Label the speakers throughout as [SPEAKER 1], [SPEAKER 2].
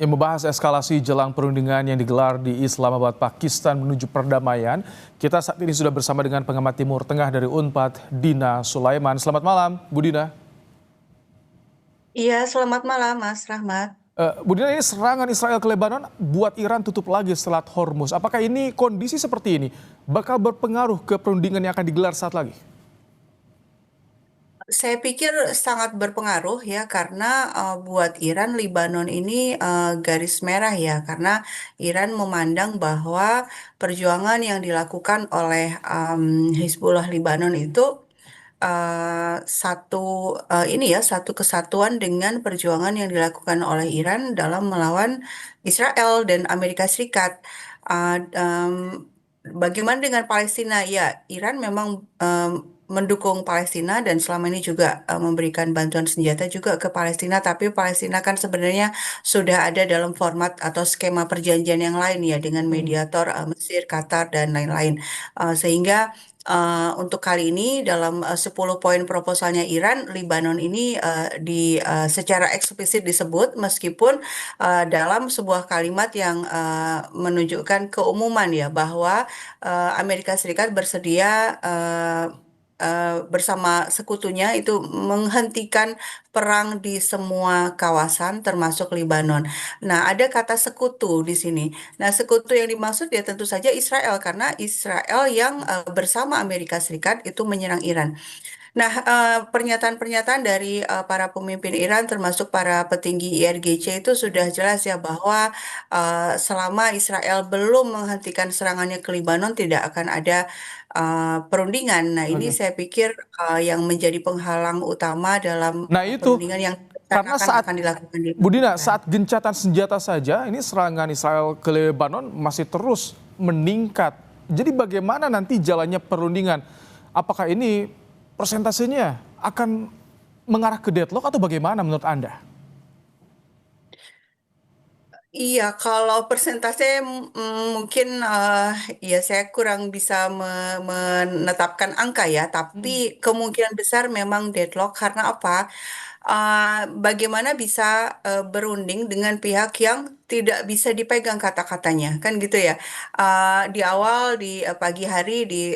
[SPEAKER 1] Yang membahas eskalasi jelang perundingan yang digelar di Islamabad, Pakistan menuju perdamaian. Kita saat ini sudah bersama dengan pengamat Timur Tengah dari Unpad, Dina Sulaiman. Selamat malam, Bu Dina.
[SPEAKER 2] Iya, selamat malam Mas Rahmat.
[SPEAKER 1] Bu Dina, ini serangan Israel ke Lebanon buat Iran tutup lagi Selat Hormuz. Apakah ini kondisi seperti ini bakal berpengaruh ke perundingan yang akan digelar saat lagi?
[SPEAKER 2] Saya pikir sangat berpengaruh ya karena buat Iran Lebanon ini garis merah ya karena Iran memandang bahwa perjuangan yang dilakukan oleh Hizbullah Lebanon itu satu ini ya satu kesatuan dengan perjuangan yang dilakukan oleh Iran dalam melawan Israel dan Amerika Serikat. Bagaimana dengan Palestina? Ya, Iran memang mendukung Palestina dan selama ini juga memberikan bantuan senjata juga ke Palestina. Tapi Palestina kan sebenarnya sudah ada dalam format atau skema perjanjian yang lain ya dengan mediator Mesir, Qatar dan lain-lain. Sehingga untuk kali ini dalam 10 poin proposalnya Iran, Lebanon ini secara eksplisit disebut meskipun dalam sebuah kalimat yang menunjukkan keumuman ya bahwa Amerika Serikat bersedia bersama sekutunya itu menghentikan perang di semua kawasan termasuk Lebanon. Nah, ada kata sekutu di sini. Nah, sekutu yang dimaksud ya tentu saja Israel karena Israel yang bersama Amerika Serikat itu menyerang Iran. Nah, pernyataan-pernyataan dari para pemimpin Iran, termasuk para petinggi IRGC, itu sudah jelas ya bahwa selama Israel belum menghentikan serangannya ke Libanon, tidak akan ada perundingan. Nah, ini
[SPEAKER 1] Oke.
[SPEAKER 2] saya pikir yang menjadi penghalang utama dalam
[SPEAKER 1] Nah itu,
[SPEAKER 2] perundingan yang
[SPEAKER 1] karena
[SPEAKER 2] rencanakan
[SPEAKER 1] saat
[SPEAKER 2] akan dilakukan di
[SPEAKER 1] Bu Dina,
[SPEAKER 2] Iran.
[SPEAKER 1] saat gencatan senjata saja, ini serangan Israel ke Lebanon masih terus meningkat. Jadi bagaimana nanti jalannya perundingan? Apakah ini persentasenya akan mengarah ke deadlock atau bagaimana menurut Anda?
[SPEAKER 2] Iya, kalau persentase mungkin ya saya kurang bisa menetapkan angka ya, tapi kemungkinan besar memang deadlock karena apa? Bagaimana bisa berunding dengan pihak yang tidak bisa dipegang kata-katanya, kan gitu ya. Di awal di pagi hari di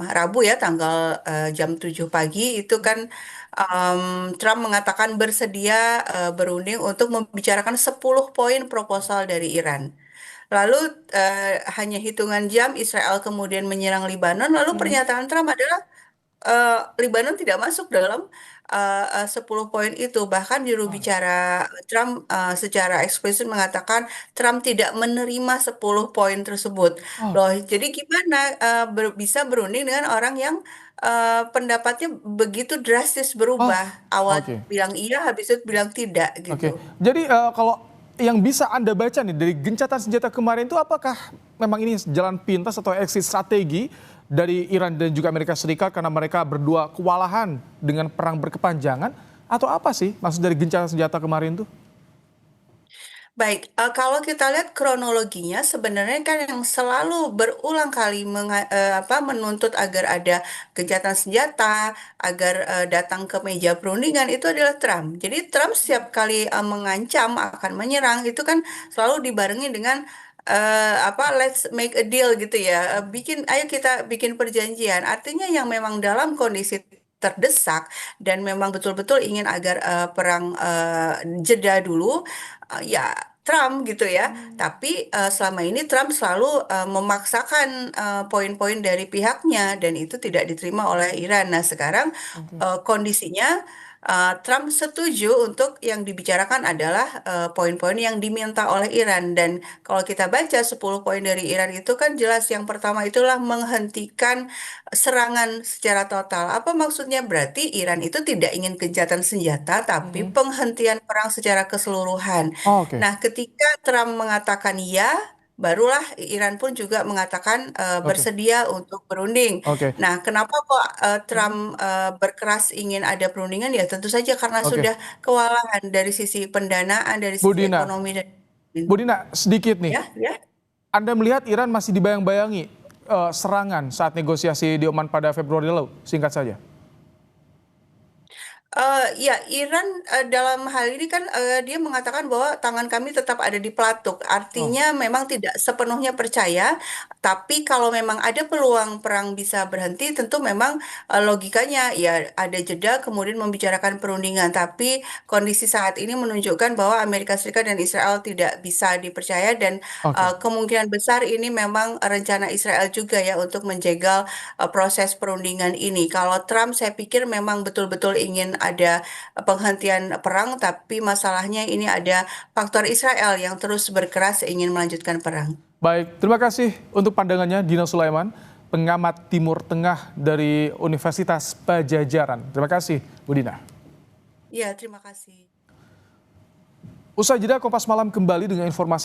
[SPEAKER 2] Rabu ya, tanggal jam 7 pagi itu kan Trump mengatakan bersedia berunding untuk membicarakan 10 poin proposal dari Iran. Lalu hanya hitungan jam Israel kemudian menyerang Libanon, lalu pernyataan Trump adalah Libanon tidak masuk dalam 10 poin itu. Bahkan juru bicara Trump secara eksplisit mengatakan Trump tidak menerima 10 poin tersebut.
[SPEAKER 1] Oh,
[SPEAKER 2] Loh, jadi gimana bisa berunding dengan orang yang pendapatnya begitu drastis
[SPEAKER 1] oh,
[SPEAKER 2] berubah? Awal
[SPEAKER 1] oke.
[SPEAKER 2] bilang iya, habis itu bilang tidak gitu.
[SPEAKER 1] Oke, jadi kalau yang bisa Anda baca nih dari gencatan senjata kemarin itu apakah memang ini jalan pintas atau exit strategi dari Iran dan juga Amerika Serikat karena mereka berdua kewalahan dengan perang berkepanjangan atau apa sih maksud dari gencatan senjata kemarin itu?
[SPEAKER 2] Baik, kalau kita lihat kronologinya sebenarnya kan yang selalu berulang kali menuntut agar ada gencatan senjata, agar datang ke meja perundingan itu adalah Trump. Jadi Trump setiap kali mengancam akan menyerang itu kan selalu dibarengi dengan let's make a deal gitu ya. Ayo kita bikin perjanjian. Artinya yang memang dalam kondisi terdesak dan memang betul-betul ingin agar perang jeda dulu ya Trump gitu ya. Tapi selama ini Trump selalu memaksakan poin-poin dari pihaknya dan itu tidak diterima oleh Iran. Nah, sekarang kondisinya Trump setuju untuk yang dibicarakan adalah poin-poin yang diminta oleh Iran dan kalau kita baca 10 poin dari Iran itu kan jelas yang pertama itulah menghentikan serangan secara total. Apa maksudnya? Berarti Iran itu tidak ingin gencatan senjata tapi penghentian perang secara keseluruhan.
[SPEAKER 1] Oh, oke,
[SPEAKER 2] Nah, ketika Trump mengatakan ya, barulah Iran pun juga mengatakan
[SPEAKER 1] oke,
[SPEAKER 2] bersedia untuk berunding.
[SPEAKER 1] oke,
[SPEAKER 2] Nah, kenapa kok Trump berkeras ingin ada perundingan? Ya, tentu saja karena
[SPEAKER 1] oke.
[SPEAKER 2] sudah kewalahan dari sisi pendanaan, dari
[SPEAKER 1] Bu
[SPEAKER 2] sisi
[SPEAKER 1] Dina,
[SPEAKER 2] ekonomi dan
[SPEAKER 1] Bu Dina sedikit nih.
[SPEAKER 2] ya, ya.
[SPEAKER 1] Anda melihat Iran masih dibayang-bayangi serangan saat negosiasi di Oman pada Februari lalu, singkat saja.
[SPEAKER 2] Ya, Iran dalam hal ini kan dia mengatakan bahwa tangan kami tetap ada di pelatuk.
[SPEAKER 1] Oh,
[SPEAKER 2] Artinya memang tidak sepenuhnya percaya, tapi kalau memang ada peluang perang bisa berhenti, tentu memang logikanya ya ada jeda kemudian membicarakan perundingan. Tapi kondisi saat ini menunjukkan bahwa Amerika Serikat dan Israel tidak bisa dipercaya dan
[SPEAKER 1] oke.
[SPEAKER 2] kemungkinan besar ini memang rencana Israel juga ya untuk menjegal proses perundingan ini. Kalau Trump saya pikir memang betul-betul ingin ada penghentian perang, tapi masalahnya ini ada faktor Israel yang terus berkeras ingin melanjutkan perang.
[SPEAKER 1] Baik, terima kasih untuk pandangannya Dina Sulaiman, pengamat Timur Tengah dari Universitas Pajajaran. Terima kasih, Bu Dina.
[SPEAKER 2] Ya, terima kasih.
[SPEAKER 1] Usai jeda, Kompas Malam kembali dengan informasi